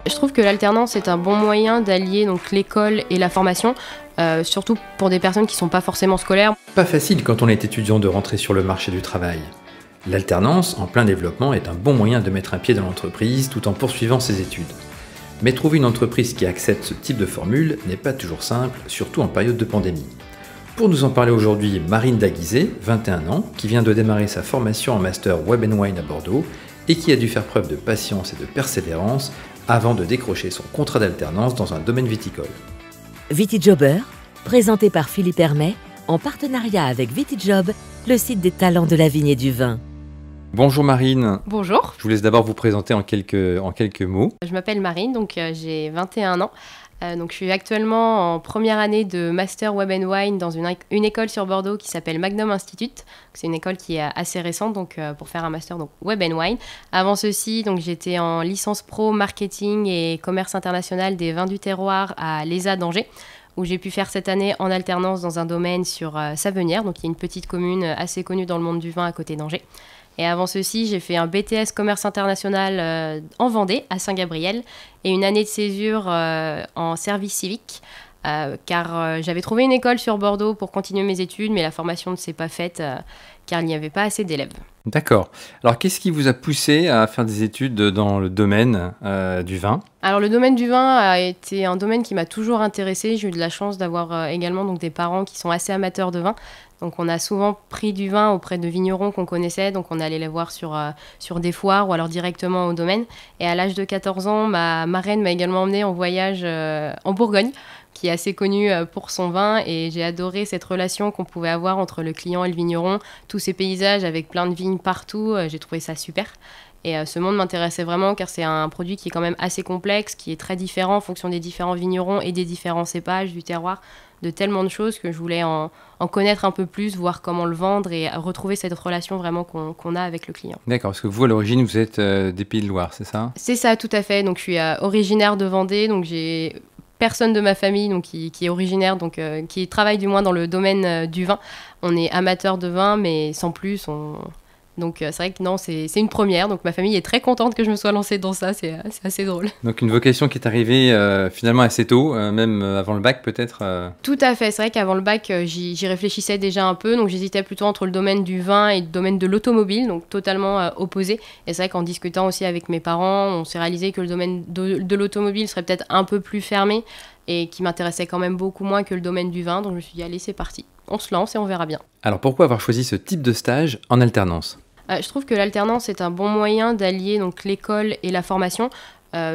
Je trouve que l'alternance est un bon moyen d'allier donc l'école et la formation, surtout pour des personnes qui ne sont pas forcément scolaires. Pas facile quand on est étudiant de rentrer sur le marché du travail. L'alternance, en plein développement, est un bon moyen de mettre un pied dans l'entreprise tout en poursuivant ses études. Mais trouver une entreprise qui accepte ce type de formule n'est pas toujours simple, surtout en période de pandémie. Pour nous en parler aujourd'hui, Marine Daguizé, 21 ans, qui vient de démarrer sa formation en master Web & Wine à Bordeaux et qui a dû faire preuve de patience et de persévérance avant de décrocher son contrat d'alternance dans un domaine viticole. VitiJobber, présenté par Philippe Hermet, en partenariat avec VitiJob, le site des talents de la vigne et du vin. Bonjour Marine. Bonjour. Je vous laisse d'abord vous présenter en quelques mots. Je m'appelle Marine, donc j'ai 21 ans. Donc je suis actuellement en première année de Master Web & Wine dans une école sur Bordeaux qui s'appelle Magnum Institute. C'est une école qui est assez récente donc, pour faire un Master donc, Web & Wine. Avant ceci, donc, j'étais en licence pro marketing et commerce international des vins du terroir à l'ESA d'Angers, où j'ai pu faire cette année en alternance dans un domaine sur Savenière, donc il y a une petite commune assez connue dans le monde du vin à côté d'Angers. Et avant ceci, j'ai fait un BTS commerce international en Vendée, à Saint-Gabriel, et une année de césure en service civique, car j'avais trouvé une école sur Bordeaux pour continuer mes études, mais la formation ne s'est pas faite, car il n'y avait pas assez d'élèves. D'accord. Alors, qu'est-ce qui vous a poussé à faire des études dans le domaine du vin ? Alors, le domaine du vin a été un domaine qui m'a toujours intéressée. J'ai eu de la chance d'avoir également donc, des parents qui sont assez amateurs de vin. Donc, on a souvent pris du vin auprès de vignerons qu'on connaissait. Donc, on allait les voir sur des foires ou alors directement au domaine. Et à l'âge de 14 ans, ma marraine m'a également emmenée en voyage en Bourgogne, qui est assez connu pour son vin, et j'ai adoré cette relation qu'on pouvait avoir entre le client et le vigneron, tous ces paysages avec plein de vignes partout, j'ai trouvé ça super. Et ce monde m'intéressait vraiment car c'est un produit qui est quand même assez complexe, qui est très différent en fonction des différents vignerons et des différents cépages du terroir, de tellement de choses que je voulais en connaître un peu plus, voir comment le vendre et retrouver cette relation vraiment qu'on a avec le client. D'accord, parce que vous, à l'origine, vous êtes des Pays de Loire, c'est ça ? C'est ça, tout à fait. Donc je suis originaire de Vendée, donc j'ai personne de ma famille donc, qui est originaire, donc, qui travaille du moins dans le domaine du vin. On est amateur de vin, mais sans plus. Donc c'est vrai que non, c'est une première. Donc ma famille est très contente que je me sois lancée dans ça, c'est assez drôle. Donc une vocation qui est arrivée finalement assez tôt, même avant le bac peut-être Tout à fait, c'est vrai qu'avant le bac, j'y réfléchissais déjà un peu. Donc j'hésitais plutôt entre le domaine du vin et le domaine de l'automobile, donc totalement opposé. Et c'est vrai qu'en discutant aussi avec mes parents, on s'est réalisé que le domaine de l'automobile serait peut-être un peu plus fermé et qui m'intéressait quand même beaucoup moins que le domaine du vin. Donc je me suis dit, allez, c'est parti. On se lance et on verra bien. Alors pourquoi avoir choisi ce type de stage en alternance ? Je trouve que l'alternance est un bon moyen d'allier donc, l'école et la formation,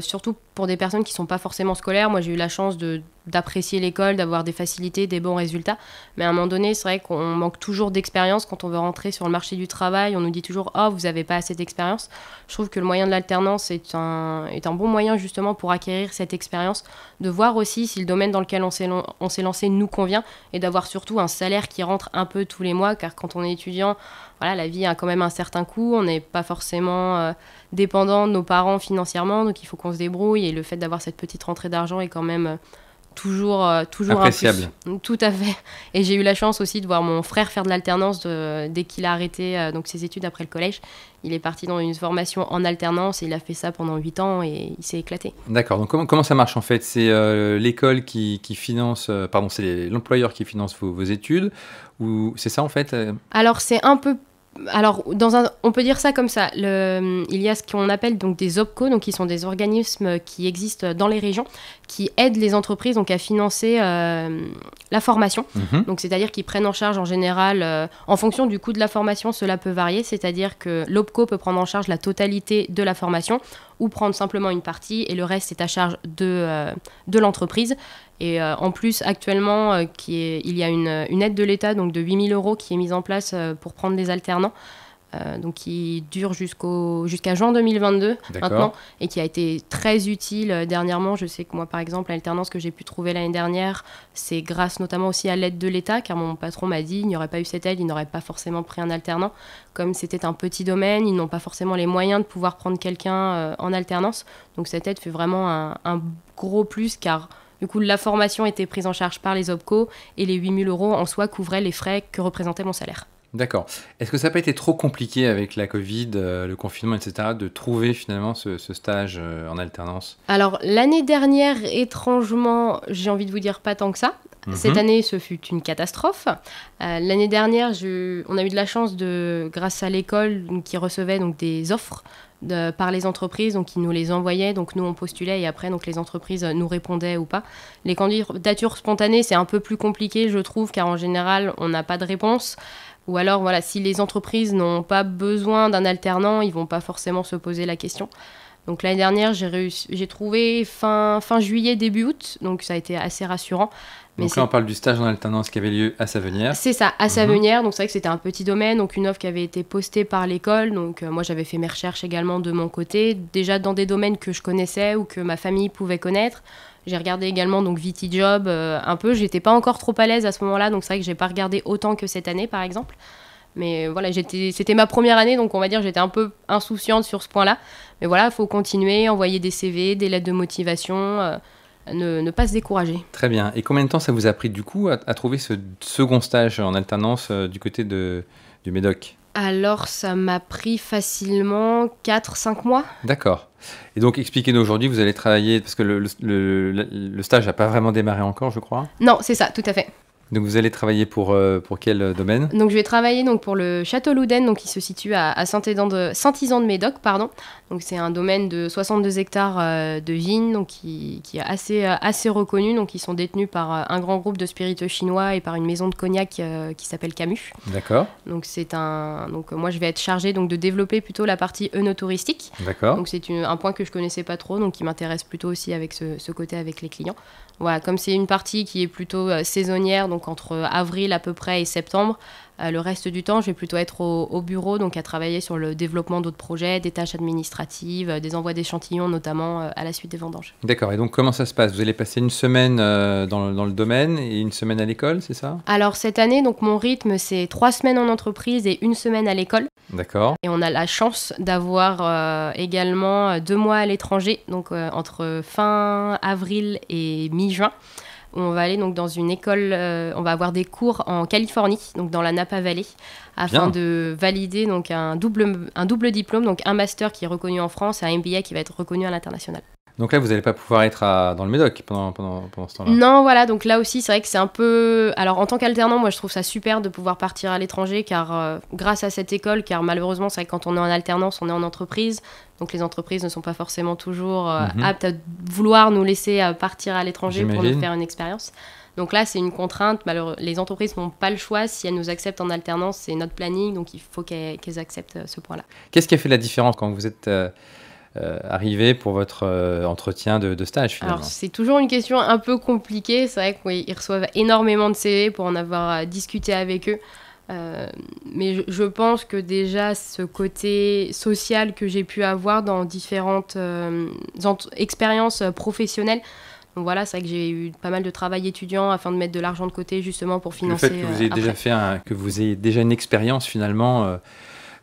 surtout pour des personnes qui ne sont pas forcément scolaires. Moi, j'ai eu la chance d'apprécier l'école, d'avoir des facilités, des bons résultats. Mais à un moment donné, c'est vrai qu'on manque toujours d'expérience quand on veut rentrer sur le marché du travail. On nous dit toujours « Oh, vous n'avez pas assez d'expérience ». Je trouve que le moyen de l'alternance est un bon moyen justement pour acquérir cette expérience, de voir aussi si le domaine dans lequel on s'est lancé nous convient et d'avoir surtout un salaire qui rentre un peu tous les mois, car quand on est étudiant, voilà, la vie a quand même un certain coût. On n'est pas forcément dépendant de nos parents financièrement, donc il faut qu'on se débrouille. Et le fait d'avoir cette petite rentrée d'argent est quand même toujours appréciable. Tout à fait. Et j'ai eu la chance aussi de voir mon frère faire de l'alternance dès qu'il a arrêté donc ses études après le collège. Il est parti dans une formation en alternance et il a fait ça pendant 8 ans et il s'est éclaté. D'accord, donc comment ça marche en fait ? C'est l'école qui finance, c'est l'employeur qui finance vos études, ou c'est ça en fait ? Alors c'est un peu... Alors, on peut dire ça comme ça. Il y a ce qu'on appelle donc des OPCO, donc qui sont des organismes qui existent dans les régions, qui aident les entreprises donc à financer la formation. Donc, c'est-à-dire qu'ils prennent en charge en général, en fonction du coût de la formation, cela peut varier. C'est-à-dire que l'OPCO peut prendre en charge la totalité de la formation ou prendre simplement une partie et le reste est à charge de l'entreprise. Et en plus, actuellement, il y a une aide de l'État donc de 8 000 € qui est mise en place pour prendre des alternants, donc qui dure jusqu'à juin 2022 maintenant, et qui a été très utile dernièrement. Je sais que moi, par exemple, l'alternance que j'ai pu trouver l'année dernière, c'est grâce notamment aussi à l'aide de l'État, car mon patron m'a dit il n'y aurait pas eu cette aide, il n'aurait pas forcément pris un alternant. Comme c'était un petit domaine, ils n'ont pas forcément les moyens de pouvoir prendre quelqu'un en alternance. Donc cette aide fait vraiment un gros plus, car... Du coup, la formation était prise en charge par les OPCO et les 8 000 € en soi couvraient les frais que représentait mon salaire. D'accord. Est-ce que ça n'a pas été trop compliqué avec la Covid, le confinement, etc., de trouver finalement ce stage en alternance? Alors, l'année dernière, étrangement, j'ai envie de vous dire pas tant que ça. Cette année, ce fut une catastrophe. L'année dernière, on a eu de la chance, grâce à l'école qui recevait donc, des offres par les entreprises, donc ils nous les envoyaient, donc nous on postulait et après donc les entreprises nous répondaient ou pas. Les candidatures spontanées, c'est un peu plus compliqué, je trouve, car en général, on n'a pas de réponse. Ou alors, voilà, si les entreprises n'ont pas besoin d'un alternant, ils vont pas forcément se poser la question. Donc l'année dernière, j'ai trouvé fin juillet, début août, donc ça a été assez rassurant. Donc là, on parle du stage en alternance qui avait lieu à Savenière. C'est ça, à Savenière. Donc c'est vrai que c'était un petit domaine, donc une offre qui avait été postée par l'école. Donc moi, j'avais fait mes recherches également de mon côté, déjà dans des domaines que je connaissais ou que ma famille pouvait connaître. J'ai regardé également donc VitiJob un peu. J'étais pas encore trop à l'aise à ce moment-là, donc c'est vrai que j'ai pas regardé autant que cette année, par exemple. Mais voilà, c'était ma première année, donc on va dire j'étais un peu insouciante sur ce point-là. Mais voilà, il faut continuer, envoyer des CV, des lettres de motivation, ne pas se décourager. Très bien. Et combien de temps ça vous a pris du coup à trouver ce second stage en alternance du côté du Médoc? Alors, ça m'a pris facilement 4-5 mois. D'accord. Et donc, expliquez-nous aujourd'hui, vous allez travailler, parce que le stage n'a pas vraiment démarré encore, je crois. Non, c'est ça, tout à fait. Donc, vous allez travailler pour quel domaine? Donc, je vais travailler donc, pour le Château Louden, donc, qui se situe à Saint-Isan-de-Médoc. Donc, c'est un domaine de 62 hectares de vignes, donc, qui est assez reconnu. Donc, ils sont détenus par un grand groupe de spiritueux chinois et par une maison de cognac qui s'appelle Camus. D'accord. Donc, moi, je vais être chargée donc, de développer plutôt la partie œnotouristique. D'accord. Donc, c'est un point que je connaissais pas trop, donc qui m'intéresse plutôt aussi avec ce côté avec les clients. Voilà, comme c'est une partie qui est plutôt saisonnière, donc entre avril à peu près et septembre, le reste du temps, je vais plutôt être au bureau, donc à travailler sur le développement d'autres projets, des tâches administratives, des envois d'échantillons, notamment à la suite des vendanges. D'accord. Et donc, comment ça se passe? Vous allez passer une semaine dans le domaine et une semaine à l'école, c'est ça? Alors, cette année, donc, mon rythme, c'est 3 semaines en entreprise et 1 semaine à l'école. D'accord. Et on a la chance d'avoir également 2 mois à l'étranger, donc entre fin avril et mi-juin. On va aller donc dans une école, on va avoir des cours en Californie, donc dans la Napa Valley, afin de valider donc un double diplôme, donc un master qui est reconnu en France et un MBA qui va être reconnu à l'international. Donc là, vous n'allez pas pouvoir être dans le Médoc pendant ce temps-là? Non, voilà, donc là aussi, c'est vrai que c'est un peu... Alors, en tant qu'alternant, moi, je trouve ça super de pouvoir partir à l'étranger, car grâce à cette école, car malheureusement, c'est vrai que quand on est en alternance, on est en entreprise, donc les entreprises ne sont pas forcément toujours aptes à vouloir nous laisser partir à l'étranger pour nous faire une expérience. Donc là, c'est une contrainte. Les entreprises n'ont pas le choix. Si elles nous acceptent en alternance, c'est notre planning, donc il faut qu'elles acceptent ce point-là. Qu'est-ce qui a fait la différence quand vous êtes... arrivé pour votre entretien de stage finalement? Alors c'est toujours une question un peu compliquée, c'est vrai qu'ils reçoivent énormément de CV pour en avoir discuté avec eux, mais je pense que déjà ce côté social que j'ai pu avoir dans différentes expériences professionnelles, donc voilà, c'est vrai que j'ai eu pas mal de travail étudiant afin de mettre de l'argent de côté justement pour financer. Le fait que vous ayez que vous ayez déjà une expérience finalement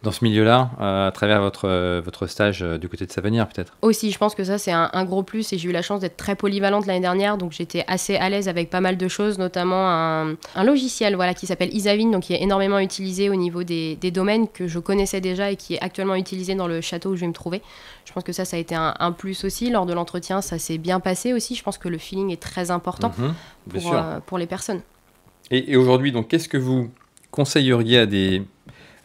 dans ce milieu-là, à travers votre stage du côté de Savenière, peut-être? Aussi, je pense que ça, c'est un gros plus. Et j'ai eu la chance d'être très polyvalente l'année dernière. Donc, j'étais assez à l'aise avec pas mal de choses, notamment un logiciel qui s'appelle Isavine, donc qui est énormément utilisé au niveau des domaines que je connaissais déjà et qui est actuellement utilisé dans le château où je vais me trouver. Je pense que ça a été un plus aussi. Lors de l'entretien, ça s'est bien passé aussi. Je pense que le feeling est très important pour les personnes. Et aujourd'hui, donc, qu'est-ce que vous conseilleriez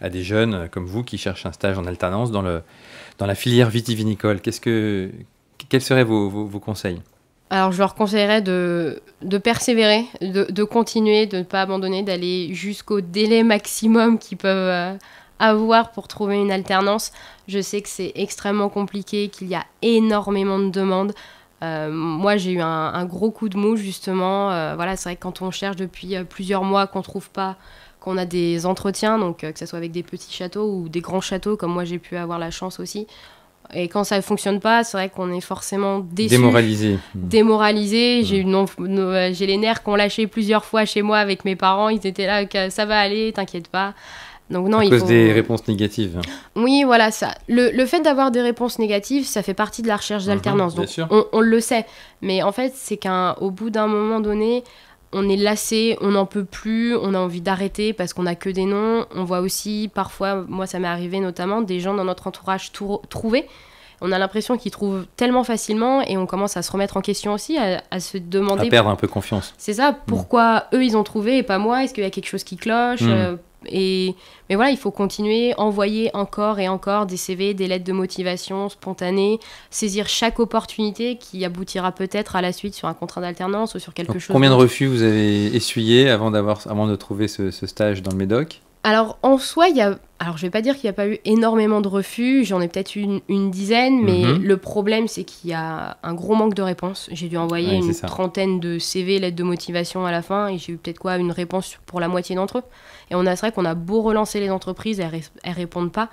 à des jeunes comme vous qui cherchent un stage en alternance dans la filière vitivinicole? Quels seraient vos conseils? Alors, je leur conseillerais de persévérer, de continuer, de ne pas abandonner, d'aller jusqu'au délai maximum qu'ils peuvent avoir pour trouver une alternance. Je sais que c'est extrêmement compliqué, qu'il y a énormément de demandes. Moi, j'ai eu un gros coup de mou, justement. C'est vrai que quand on cherche depuis plusieurs mois, qu'on ne trouve pas, qu'on a des entretiens, donc que ce soit avec des petits châteaux ou des grands châteaux, comme moi j'ai pu avoir la chance aussi. Et quand ça ne fonctionne pas, c'est vrai qu'on est forcément déçu. Démoralisé. J'ai les nerfs qu'on lâché plusieurs fois chez moi avec mes parents. Ils étaient là, ça va aller, t'inquiète pas. Donc non, à cause des réponses négatives. Oui, voilà, ça. Le fait d'avoir des réponses négatives, ça fait partie de la recherche d'alternance. Donc on le sait. Mais en fait, c'est qu'au bout d'un moment donné, on est lassé, on n'en peut plus, on a envie d'arrêter parce qu'on n'a que des noms. On voit aussi, parfois, moi ça m'est arrivé notamment, des gens dans notre entourage trouver. On a l'impression qu'ils trouvent tellement facilement et on commence à se remettre en question aussi, à se demander... À perdre un peu confiance. C'est ça, pourquoi eux ils ont trouvé et pas moi? Est-ce qu'il y a quelque chose qui cloche? Mais voilà, il faut continuer, envoyer encore et encore des CV, des lettres de motivation spontanées, saisir chaque opportunité qui aboutira peut-être à la suite sur un contrat d'alternance ou sur quelque chose. Combien de refus vous avez essuyé avant de trouver ce stage dans le Médoc? Alors, en soi, alors, je vais pas dire qu'il n'y a pas eu énormément de refus, j'en ai peut-être une dizaine, mais le problème, c'est qu'il y a un gros manque de réponses. J'ai dû envoyer une trentaine de CV, lettres de motivation à la fin, et j'ai eu peut-être une réponse pour la moitié d'entre eux. Et c'est vrai qu'on a beau relancer les entreprises, elles répondent pas,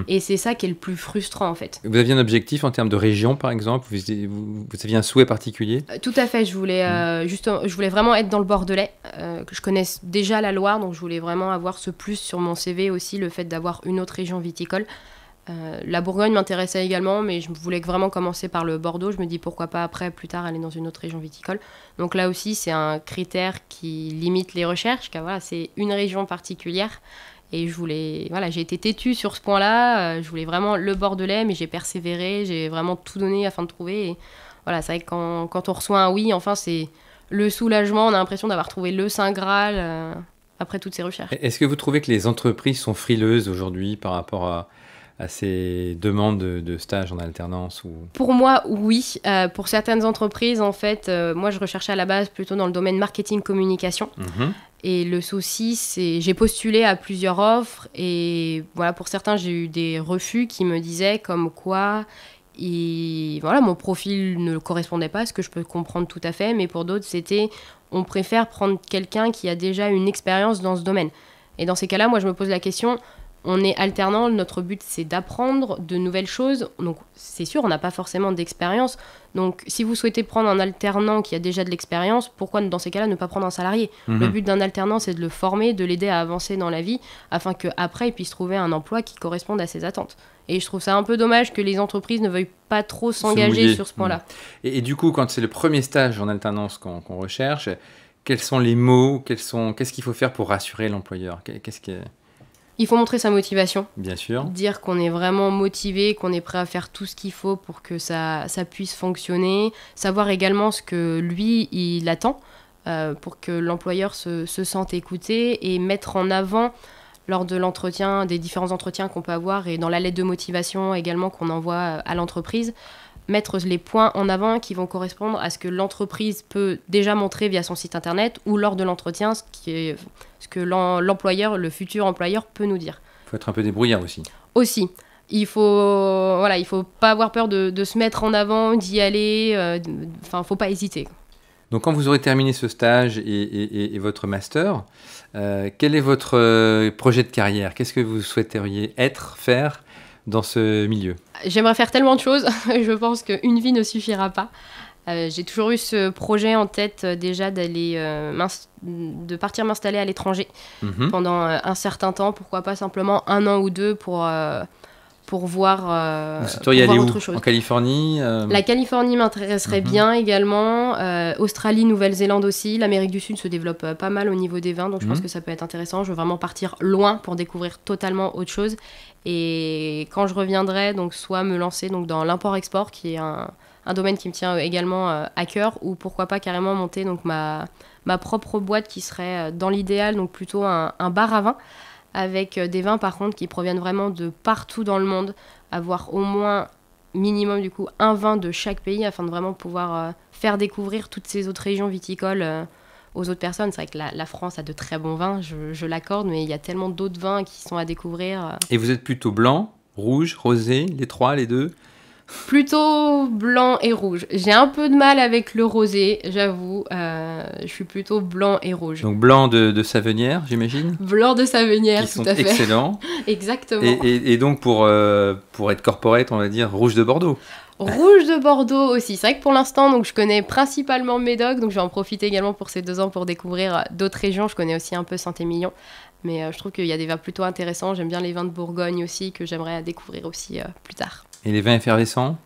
et c'est ça qui est le plus frustrant, en fait. Vous aviez un objectif en termes de région, par exemple? Vous aviez un souhait particulier? Tout à fait, je voulais vraiment être dans le Bordelais, que je connaisse déjà la Loire, donc je voulais vraiment avoir ce plus sur mon CV aussi, le fait d'avoir une autre région viticole. La Bourgogne m'intéressait également, mais je voulais vraiment commencer par le Bordeaux. Je me dis pourquoi pas après, plus tard, aller dans une autre région viticole. Donc là aussi, c'est un critère qui limite les recherches, car voilà, c'est une région particulière. Et j'ai été têtue sur ce point-là. Je voulais vraiment le Bordelais, mais j'ai persévéré, j'ai vraiment tout donné afin de trouver. Et voilà, c'est vrai que quand on reçoit un oui, enfin, c'est le soulagement. On a l'impression d'avoir trouvé le Saint Graal après toutes ces recherches. Est-ce que vous trouvez que les entreprises sont frileuses aujourd'hui par rapport à ces demandes de stage en alternance Pour moi, oui. Pour certaines entreprises, en fait, moi, je recherchais à la base plutôt dans le domaine marketing-communication. Et le souci, c'est j'ai postulé à plusieurs offres et voilà, pour certains, j'ai eu des refus qui me disaient comme quoi mon profil ne correspondait pas, ce que je peux comprendre tout à fait, mais pour d'autres, c'était on préfère prendre quelqu'un qui a déjà une expérience dans ce domaine. Et dans ces cas-là, moi, je me pose la question, on est alternant, notre but, c'est d'apprendre de nouvelles choses. Donc, c'est sûr, on n'a pas forcément d'expérience. Donc, si vous souhaitez prendre un alternant qui a déjà de l'expérience, pourquoi, dans ces cas-là, ne pas prendre un salarié? Le but d'un alternant, c'est de le former, de l'aider à avancer dans la vie, afin qu'après, il puisse trouver un emploi qui corresponde à ses attentes. Et je trouve ça un peu dommage que les entreprises ne veuillent pas trop s'engager sur ce point-là. Et du coup, quand c'est le premier stage en alternance qu'on recherche, quels sont les mots, qu'est-ce qu'il faut faire pour rassurer l'employeur? Il faut montrer sa motivation. Bien sûr. Dire qu'on est vraiment motivé, qu'on est prêt à faire tout ce qu'il faut pour que ça puisse fonctionner. Savoir également ce que lui, il attend pour que l'employeur se sente écouté et mettre en avant lors de l'entretien, des différents entretiens qu'on peut avoir et dans la lettre de motivation également qu'on envoie à l'entreprise, mettre les points en avant qui vont correspondre à ce que l'entreprise peut déjà montrer via son site internet ou lors de l'entretien, ce que l'employeur, le futur employeur peut nous dire. Il faut être un peu débrouillard aussi. Aussi. Il faut pas avoir peur de se mettre en avant, d'y aller, faut pas hésiter. Donc quand vous aurez terminé ce stage et votre master, quel est votre projet de carrière? Qu'est-ce que vous souhaiteriez faire dans ce milieu? J'aimerais faire tellement de choses, je pense qu'une vie ne suffira pas. J'ai toujours eu ce projet en tête déjà de partir m'installer à l'étranger pendant un certain temps, pourquoi pas simplement 1 an ou 2 pour voir, vous souhaiteriez aller autre où? chose. En Californie La Californie m'intéresserait bien également, Australie, Nouvelle-Zélande aussi, l'Amérique du Sud se développe pas mal au niveau des vins, donc je pense que ça peut être intéressant. Je veux vraiment partir loin pour découvrir totalement autre chose. Et quand je reviendrai, donc soit me lancer donc, dans l'import-export, qui est un domaine qui me tient également à cœur, ou pourquoi pas carrément monter donc, ma propre boîte qui serait dans l'idéal, donc plutôt un bar à vin, avec des vins par contre qui proviennent vraiment de partout dans le monde, avoir au moins minimum du coup un vin de chaque pays afin de vraiment pouvoir faire découvrir toutes ces autres régions viticoles aux autres personnes. C'est vrai que la France a de très bons vins, je l'accorde, mais il y a tellement d'autres vins qui sont à découvrir. Et vous êtes plutôt blanc, rouge, rosé, les trois, les deux? Plutôt blanc et rouge. J'ai un peu de mal avec le rosé, j'avoue. Je suis plutôt blanc et rouge. Donc blanc de Savenière, j'imagine? Blanc de Savenière, tout à fait. Qui sont excellents. Exactement. Et donc pour être corporate, on va dire rouge de Bordeaux. Rouge de Bordeaux aussi. C'est vrai que pour l'instant, donc, je connais principalement Médoc, donc je vais en profiter également pour ces 2 ans pour découvrir d'autres régions. Je connais aussi un peu Saint-Émilion, mais je trouve qu'il y a des vins plutôt intéressants. J'aime bien les vins de Bourgogne aussi, que j'aimerais découvrir aussi plus tard. Et les vins effervescents?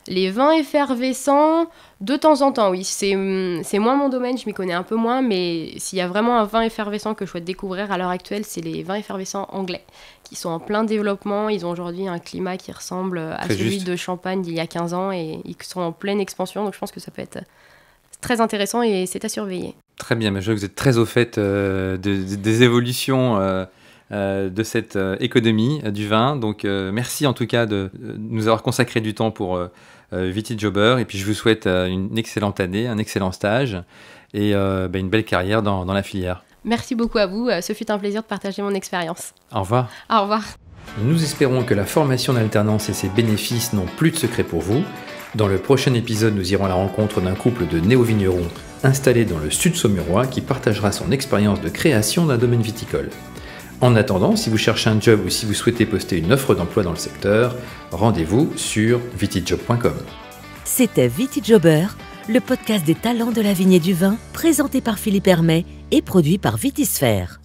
Les vins effervescents, de temps en temps, oui. C'est moins mon domaine, je m'y connais un peu moins, mais s'il y a vraiment un vin effervescent que je souhaite découvrir à l'heure actuelle, c'est les vins effervescents anglais, qui sont en plein développement. Ils ont aujourd'hui un climat qui ressemble à celui de Champagne d'il y a 15 ans et ils sont en pleine expansion, donc je pense que ça peut être très intéressant et c'est à surveiller. Très bien, mais je vois que vous êtes très au fait des évolutions de cette économie du vin. Donc merci en tout cas de nous avoir consacré du temps pour Viti Jobber. Et puis je vous souhaite une excellente année, un excellent stage et une belle carrière dans la filière. Merci beaucoup à vous, ce fut un plaisir de partager mon expérience. Au revoir. Au revoir. Nous espérons que la formation d'alternance et ses bénéfices n'ont plus de secret pour vous. Dans le prochain épisode, nous irons à la rencontre d'un couple de néo-vignerons installés dans le sud saumurois qui partagera son expérience de création d'un domaine viticole. En attendant, si vous cherchez un job ou si vous souhaitez poster une offre d'emploi dans le secteur, rendez-vous sur vitijob.com. C'était Viti Jobber, le podcast des talents de la vigne et du vin, présenté par Philippe Hermet et produit par Vitisphère.